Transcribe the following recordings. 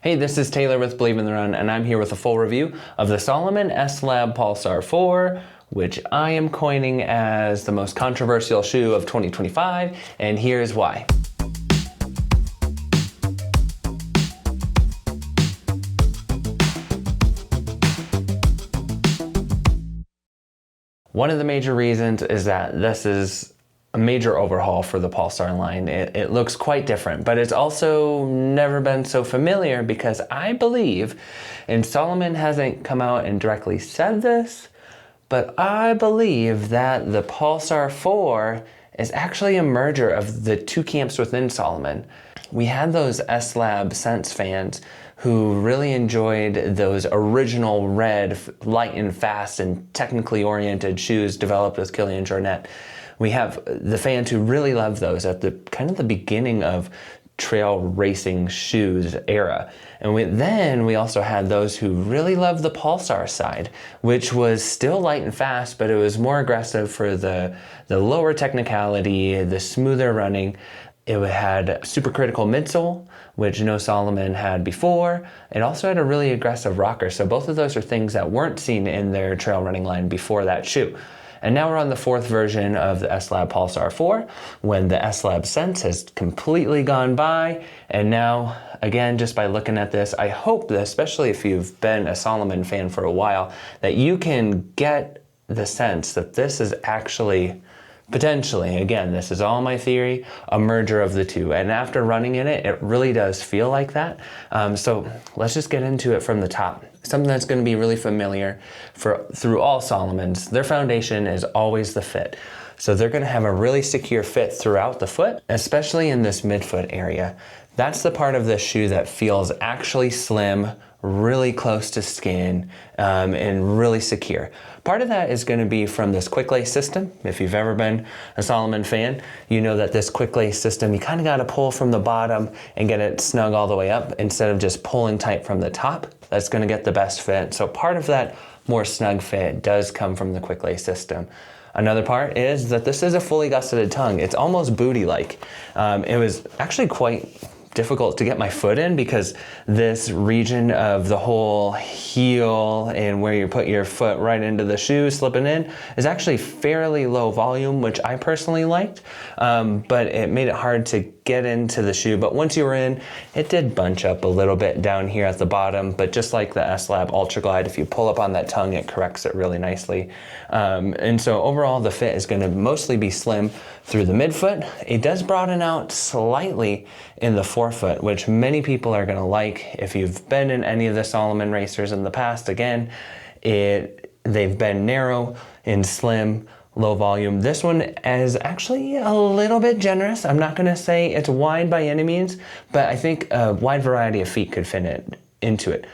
Hey, this is Taylor with Believe in the Run, and I'm here with a full review of the Salomon S Pulsar 4, which I am coining as the most controversial shoe of 2025, and here's why. One of the major reasons is that this is a major overhaul for the Pulsar line. It looks quite different, but it's also never been so familiar because I believe, and Salomon hasn't come out and directly said this, but I believe that the Pulsar 4 is actually a merger of the two camps within Salomon. We had those S-Lab Sense fans who really enjoyed those original red, light and fast and technically oriented shoes developed with Kilian Jornet. We have the fans who really love those at the kind of the beginning of trail racing shoes era. And then we also had those who really loved the Pulsar side, which was still light and fast, but it was more aggressive for the lower technicality, the smoother running. It had supercritical midsole, which no Salomon had before. It also had a really aggressive rocker. So both of those are things that weren't seen in their trail running line before that shoe. And now we're on the fourth version of the S-Lab Pulsar 4, when the S-Lab Sense has completely gone by. And now, again, just by looking at this, I hope that, especially if you've been a Salomon fan for a while, that you can get the sense that this is actually potentially, again, this is all my theory, a merger of the two. And after running in it, it really does feel like that. So let's just get into it from the top. Something that's going to be really familiar through all Salomons. Their foundation is always the fit. So they're going to have a really secure fit throughout the foot, especially in this midfoot area. That's the part of this shoe that feels actually slim, really close to skin, and really secure. Part of that is going to be from this QuickLace system. If you've ever been a Salomon fan, you know that this QuickLace system, you kind of got to pull from the bottom and get it snug all the way up instead of just pulling tight from the top. That's going to get the best fit. So part of that more snug fit does come from the QuickLace system. Another part is that this is a fully gusseted tongue. It's almost booty-like. It was actually quite difficult to get my foot in because this region of the whole heel and where you put your foot right into the shoe slipping in is actually fairly low volume, which I personally liked, but it made it hard to get into the shoe. But once you were in, it did bunch up a little bit down here at the bottom, but just like the S-Lab Ultra Glide, if you pull up on that tongue, it corrects it really nicely. And so overall, the fit is going to mostly be slim through the midfoot. It does broaden out slightly in the forefoot, which many people are going to like. If you've been in any of the Salomon racers in the past, again, they've been narrow and slim, low volume. This one is actually a little bit generous. I'm not going to say it's wide by any means, but I think a wide variety of feet could fit into it.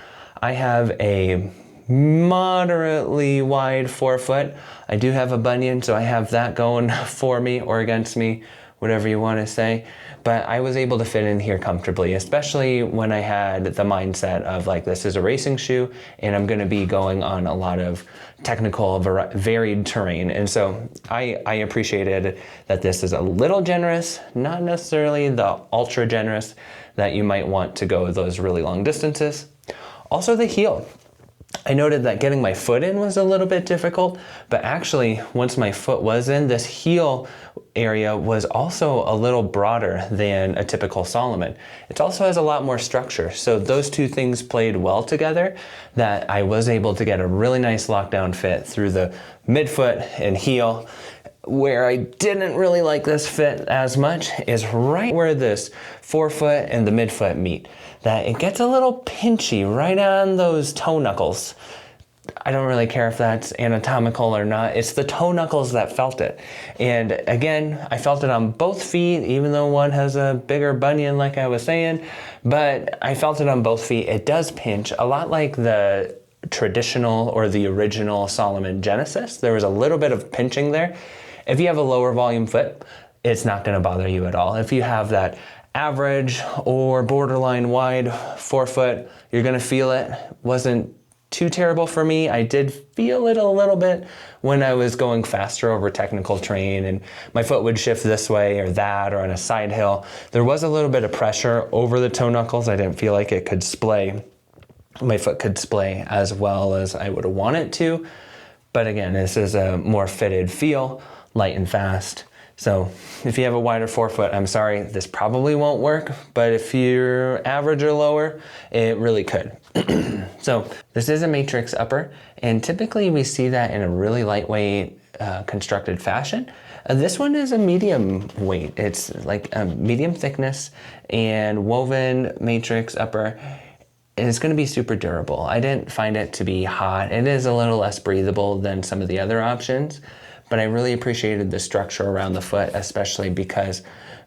I have a moderately wide forefoot. I do have a bunion, so I have that going for me or against me, whatever you want to say. But I was able to fit in here comfortably, especially when I had the mindset of like, this is a racing shoe and I'm going to be going on a lot of technical, varied terrain. And so I appreciated that this is a little generous, not necessarily the ultra generous that you might want to go those really long distances. Also the heel. I noted that getting my foot in was a little bit difficult, but actually once my foot was in, this heel area was also a little broader than a typical Salomon. It also has a lot more structure. So those two things played well together, that I was able to get a really nice lockdown fit through the midfoot and heel. Where I didn't really like this fit as much is right where this forefoot and the midfoot meet. That it gets a little pinchy right on those toe knuckles. I don't really care if that's anatomical or not. It's the toe knuckles that felt it. And again, I felt it on both feet, even though one has a bigger bunion like I was saying, but I felt it on both feet. It does pinch, a lot like the traditional or the original Salomon Genesis. There was a little bit of pinching there. If you have a lower volume foot, it's not going to bother you at all. If you have that average or borderline wide forefoot, you're going to feel it. Wasn't too terrible for me. I did feel it a little bit when I was going faster over technical terrain and my foot would shift this way or that or on a side hill. There was a little bit of pressure over the toe knuckles. I didn't feel like it could splay. My foot could splay as well as I would have wanted to. But again, this is a more fitted feel, light and fast. So if you have a wider forefoot, I'm sorry, this probably won't work, but if you're average or lower, it really could. So this is a Matryx upper, and typically we see that in a really lightweight constructed fashion. This one is a medium weight. It's like a medium thickness and woven Matryx upper. And it's going to be super durable. I didn't find it to be hot. It is a little less breathable than some of the other options, but I really appreciated the structure around the foot, especially because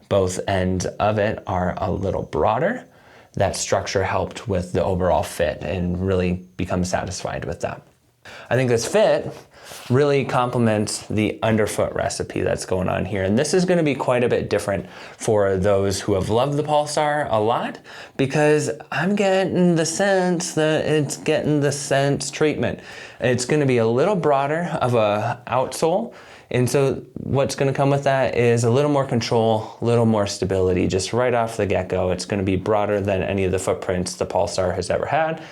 both ends of it are a little broader. That structure helped with the overall fit and really become satisfied with that. I think this fit really complements the underfoot recipe that's going on here. And this is going to be quite a bit different for those who have loved the Pulsar a lot, because I'm getting the sense that it's getting the sense treatment. It's going to be a little broader of a outsole. And so what's going to come with that is a little more control, a little more stability, just right off the get-go. It's going to be broader than any of the footprints the Pulsar has ever had.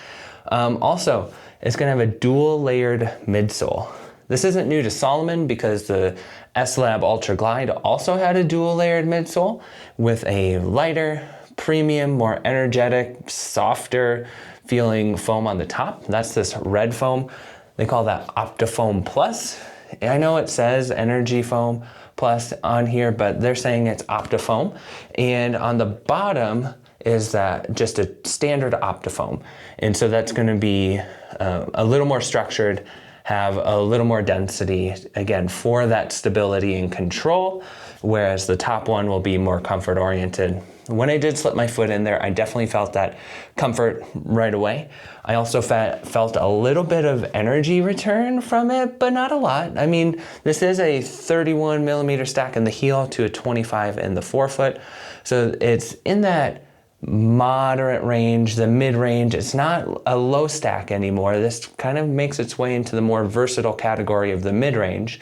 Also, it's going to have a dual layered midsole. This isn't new to Salomon because the S-Lab Ultra Glide also had a dual layered midsole with a lighter, premium, more energetic, softer feeling foam on the top. That's this red foam. They call that EnergyFoam Plus. I know it says EnergyFoam Plus on here, but they're saying it's EnergyFoam. And on the bottom is that just a standard EnergyFoam. And so that's going to be a little more structured, have a little more density, again, for that stability and control, whereas the top one will be more comfort oriented. When I did slip my foot in there, I definitely felt that comfort right away. I also felt a little bit of energy return from it, but not a lot. I mean, this is a 31 millimeter stack in the heel to a 25 in the forefoot. So it's in that moderate range, the mid-range. It's not a low stack anymore. This kind of makes its way into the more versatile category of the mid-range.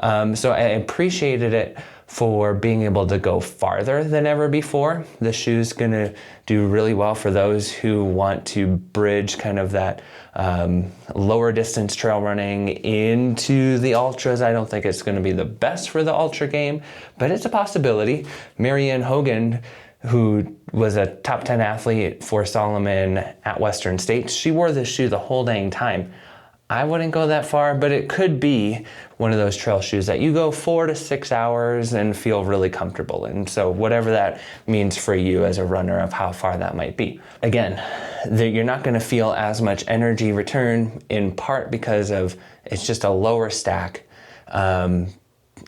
So I appreciated it for being able to go farther than ever before. The shoe's gonna do really well for those who want to bridge kind of that lower distance trail running into the ultras. I don't think it's gonna be the best for the ultra game, but it's a possibility. Marianne Hogan, who was a top 10 athlete for Salomon at Western States, she wore this shoe the whole dang time. I wouldn't go that far, but it could be one of those trail shoes that you go 4 to 6 hours and feel really comfortable in. So whatever that means for you as a runner of how far that might be. Again, you're not gonna feel as much energy return, in part because of it's just a lower stack.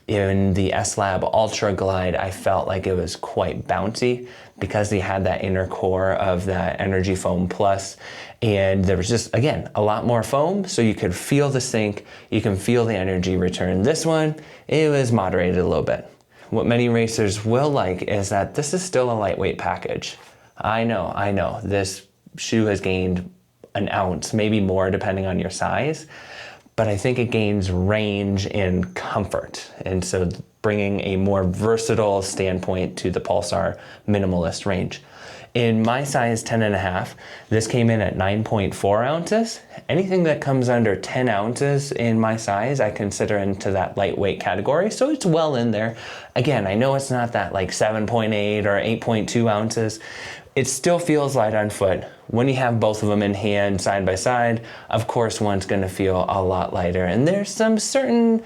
In the S-Lab Ultra Glide, I felt like it was quite bouncy because they had that inner core of that EnergyFoam Plus. And there was just, again, a lot more foam, so you could feel the sink, you can feel the energy return. This one, it was moderated a little bit. What many racers will like is that this is still a lightweight package. I know, this shoe has gained an ounce, maybe more depending on your size, but I think it gains range and comfort. And so bringing a more versatile standpoint to the Pulsar minimalist range. In my size 10.5, this came in at 9.4 ounces. Anything that comes under 10 ounces in my size, I consider into that lightweight category. So it's well in there. Again, I know it's not that like 7.8 or 8.2 ounces. It still feels light on foot. When you have both of them in hand side by side, of course one's gonna feel a lot lighter. And there's some certain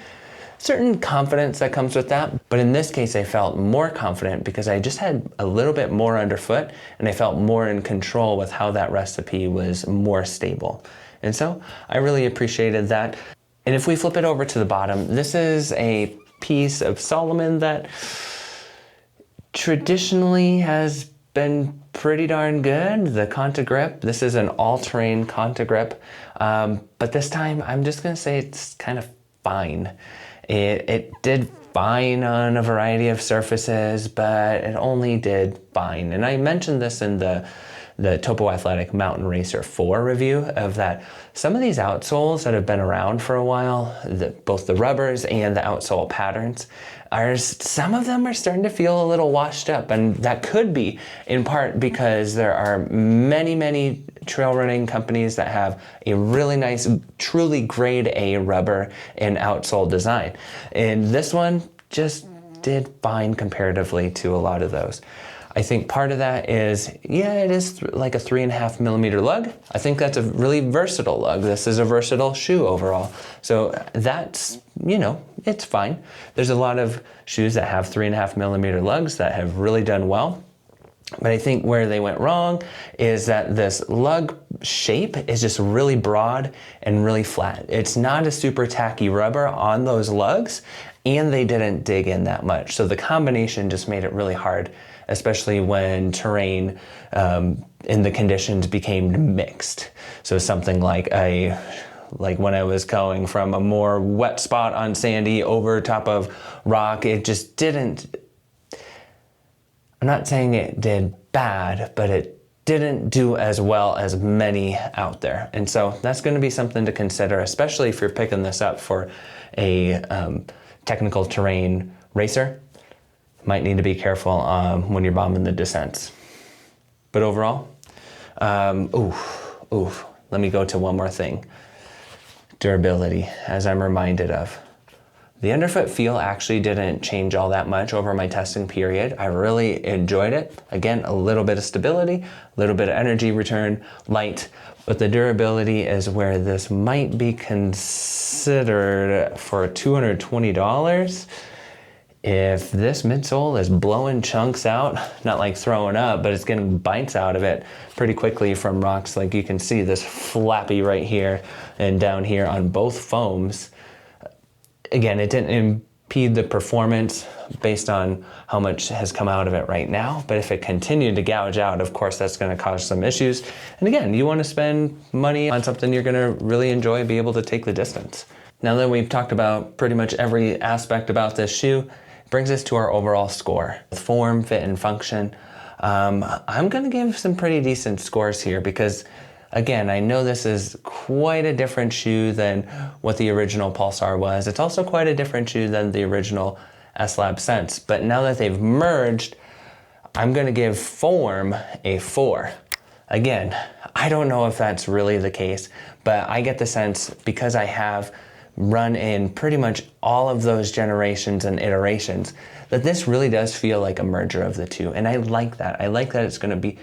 confidence that comes with that. But in this case, I felt more confident because I just had a little bit more underfoot and I felt more in control with how that recipe was more stable. And so I really appreciated that. And if we flip it over to the bottom, this is a piece of Salomon that traditionally has been pretty darn good. The ContaGrip, this is an all-terrain ContaGrip, but this time I'm just gonna say it's kind of fine. It did fine on a variety of surfaces, but it only did fine. And I mentioned this in the the Topo Athletic Mountain Racer 4 review of that some of these outsoles that have been around for a while, both the rubbers and the outsole patterns, some of them are starting to feel a little washed up, and that could be in part because there are many trail running companies that have a really nice, truly grade A rubber and outsole design. And this one just did fine comparatively to a lot of those. I think part of that is, yeah, it is like a 3.5 millimeter lug. I think that's a really versatile lug. This is a versatile shoe overall. So that's, you know, it's fine. There's a lot of shoes that have 3.5 millimeter lugs that have really done well. But I think where they went wrong is that this lug shape is just really broad and really flat. It's not a super tacky rubber on those lugs, and they didn't dig in that much. So the combination just made it really hard, especially when terrain in the conditions became mixed. So something like when I was going from a more wet spot on sandy over top of rock, it just didn't, I'm not saying it did bad, but it didn't do as well as many out there. And so that's going to be something to consider, especially if you're picking this up for a technical terrain racer. Might need to be careful when you're bombing the descents. But overall, let me go to one more thing. Durability, as I'm reminded of. The underfoot feel actually didn't change all that much over my testing period. I really enjoyed it. Again, a little bit of stability, a little bit of energy return, light, but the durability is where this might be considered for $220. If this midsole is blowing chunks out, not like throwing up, but it's getting bites out of it pretty quickly from rocks, like you can see this flappy right here and down here on both foams. Again, it didn't impede the performance based on how much has come out of it right now, but if it continued to gouge out, of course, that's going to cause some issues. And again, you want to spend money on something you're going to really enjoy and be able to take the distance. Now that we've talked about pretty much every aspect about this shoe, brings us to our overall score. Form, fit, and function. I'm going to give some pretty decent scores here because, again, I know this is quite a different shoe than what the original Pulsar was. It's also quite a different shoe than the original S-Lab Sense. But now that they've merged, I'm going to give form a 4. Again, I don't know if that's really the case, but I get the sense because I have run in pretty much all of those generations and iterations that this really does feel like a merger of the two. And I like that. I like that it's going to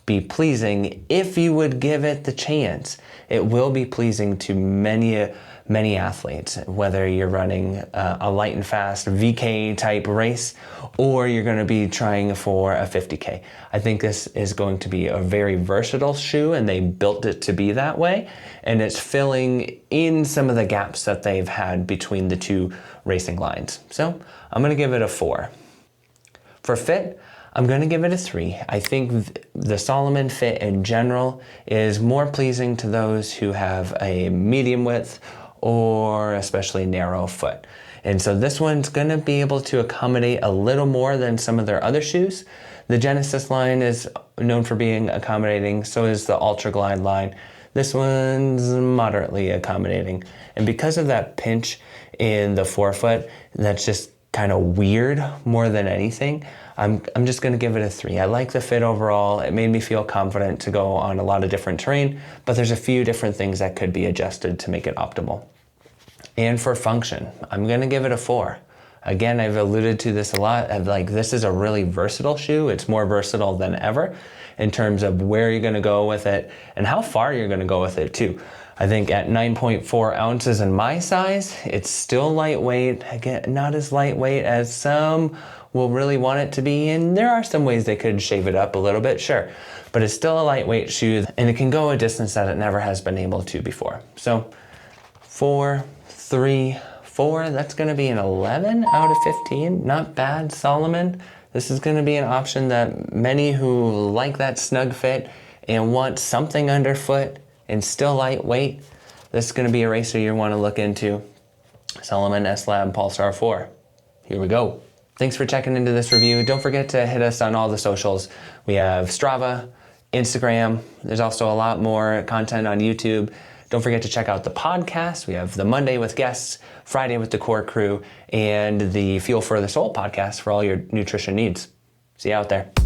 be pleasing if you would give it the chance. It will be pleasing to many athletes, whether you're running a light and fast VK type race or you're going to be trying for a 50K. I think this is going to be a very versatile shoe, and they built it to be that way, and it's filling in some of the gaps that they've had between the two racing lines. So I'm going to give it a 4. For fit, I'm going to give it a 3. I think the Salomon fit in general is more pleasing to those who have a medium width or especially narrow foot. And so this one's going to be able to accommodate a little more than some of their other shoes. The Genesis line is known for being accommodating, so is the Ultra Glide line. This one's moderately accommodating. And because of that pinch in the forefoot, that's just kind of weird more than anything, I'm just going to give it a 3. I like the fit overall. It made me feel confident to go on a lot of different terrain, but there's a few different things that could be adjusted to make it optimal. And for function, I'm going to give it a 4. Again, I've alluded to this a lot. This is a really versatile shoe. It's more versatile than ever in terms of where you're going to go with it and how far you're going to go with it too. I think at 9.4 ounces in my size, it's still lightweight. Again, not as lightweight as some will really want it to be, and there are some ways they could shave it up a little bit, sure, but it's still a lightweight shoe, and it can go a distance that it never has been able to before. So 4, 3, 4, that's going to be an 11 out of 15. Not bad, Salomon. This is going to be an option that many who like that snug fit and want something underfoot and still lightweight, this is going to be a racer you want to look into. Salomon S-Lab Pulsar 4. Here we go. Thanks for checking into this review. Don't forget to hit us on all the socials. We have Strava, Instagram. There's also a lot more content on YouTube. Don't forget to check out the podcast. We have the Monday with guests, Friday with the core crew, and the Fuel for the Soul podcast for all your nutrition needs. See you out there.